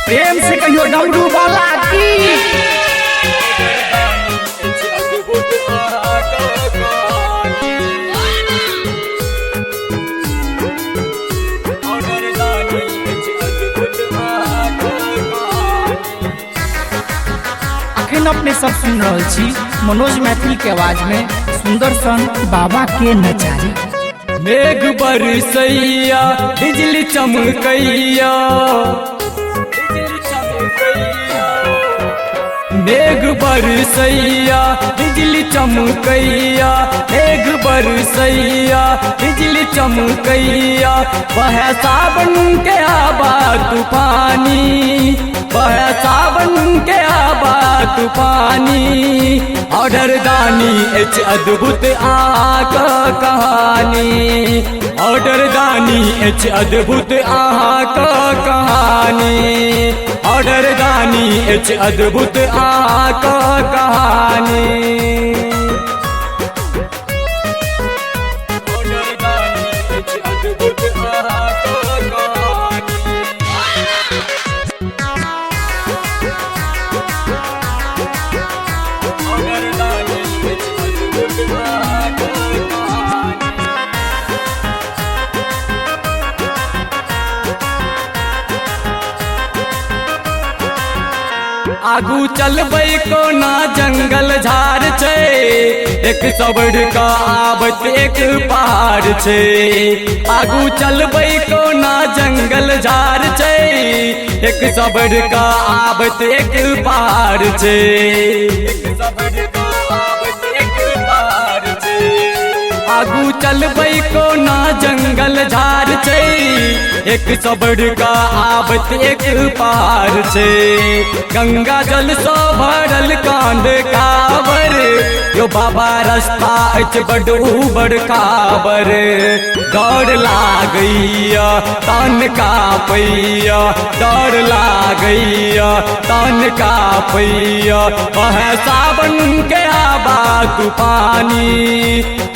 प्रेम से कहियो डमरू वाला की। अखन अपने सब सुन रहे छी मनोज मैथिल के आवाज में सुंदर सन बाबा के नचारी। मेघ बरसैया बिजली चमकैया, मेघ बरसैया बिजली चमकैया, मेघ बरसैया बिजली चमकैया। वह सावन के आबा तूफानी, वह सावन के आबा तूफानी। ऑर्डर दानी एच अद्भुत आक कहानी, ऑर्डर दानी एच अद्भुत आक कहानी, ऑर्डर दानी एच अद्भुत आक कहानी। ऑर्डर दानी एच अद्भुत आक कहानी। ऑर्डर दानी एच अद्भुत आक कहानी। आगू चलबै कोना जंगल झाड़ छै, एक सबड़ का आबत एक पहाड़ छै। आगू चलबै कोना जंगल झाड़ छै, एक सबड़ का आबत एक पहाड़ छै। एक सबड़ का आबत एक पहाड़ छै। आगू चलबै कोना जंगल झाड़ छै, एक सबड़ का आबत एक पार छै। गंगा जल सो भरल कांड काबर, यो बाबा रास्ता अछि बड़ बड़ काबर। डर लागैया तन कापैया, डर लागैया तन कापैया। वह सावन के आबा तूफानी,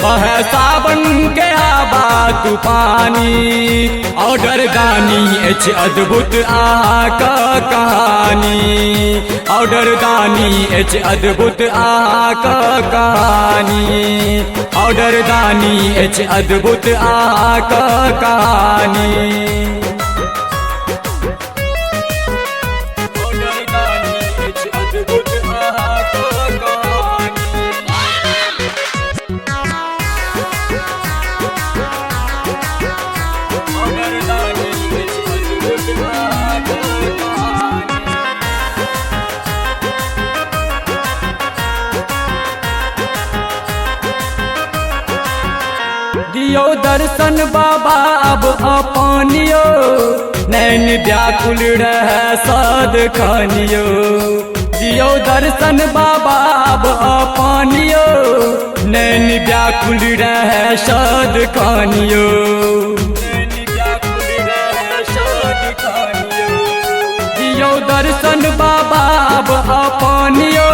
वह सावन के आबा तूफानी। ऑर्डर दानी एच अद्भुत आक कहानी, ऑर्डर दानी एच अद्भुत आक कहानी, ऑर्डर दानी एच अद्भुत आक कहानी। ऑर्डर दानी एच अद्भुत आक कहानी। ऑर्डर दानी एच अद्भुत आक कहानी। दियो दर्शन बाबा अब अपनियो, नैन व्याकुल रह सद खानियो। दियो दर्शन बाबा अब अपनियो, नैन व्याकुल रह सद खानियो। नैन व्याकुल रह सद खानियो। दियो दर्शन बाबा अब अपनियो,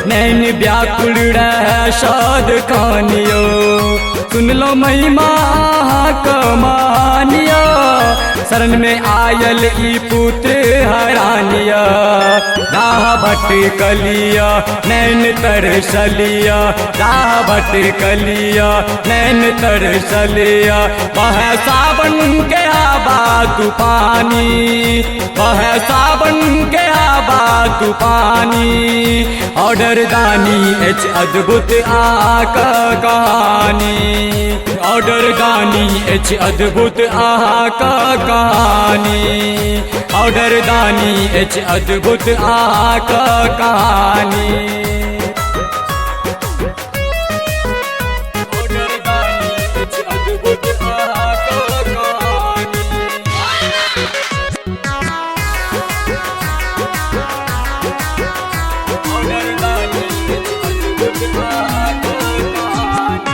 नैन व्याकुल रह सद खानियो। सुन लो महिमा कमानिया, शरण में आयल ई पुत्र हरानिया। राह भटकलिया नैन तरसलिया, राह भटकलिया नैन तरसलिया। वह सावन के आबा तूफानी, वह सावन के आबा तूफानी। ऑर्डर दानी एच अद्भुत आक कहानी, ऑर्डर दानी एच अद्भुत आक कहानी, ऑर्डर दानी एच अद्भुत आक कहानी। ऑर्डर दानी एच अद्भुत आक कहानी। ऑर्डर दानी एच अद्भुत आक कहानी।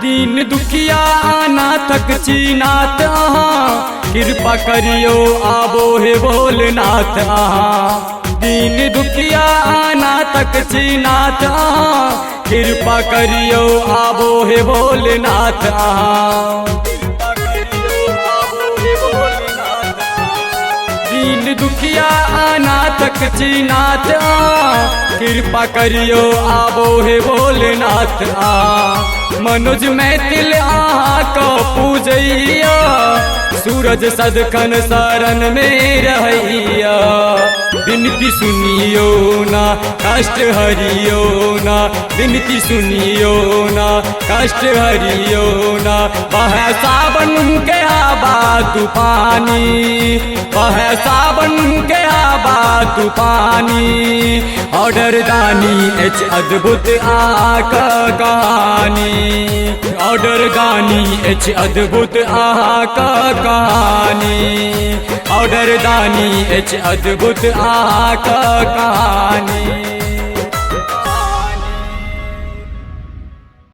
दीन दुखिया अनाथक चीनाथ अहाँ, कृपा करियो आबो हे भोलेनाथ अहाँ। दीन दुखिया अनाथक नाथ कृपा करियो आबो हे भोलेनाथ कृपा करियो आबो हे भोलेनाथ दीन दुखिया अनाथक नाथ कृपा करियो आबो हे भोलेनाथ मनोज मैथिल को पूजैया सूरज सदखन शरण में रहैया विनती सुनियो ना कष्ट हरियो ना विनती सुनियो ना कष्ट हरियो ना बह सावन के आबा तूफानी बह सावन के आबा तूफानी ऑर्डर दानी एच अद्भुत आक कहानी ऑर्डर दानी एच अद्भुत आक कहानी ऑर्डर दानी एच अद्भुत आक कहानी।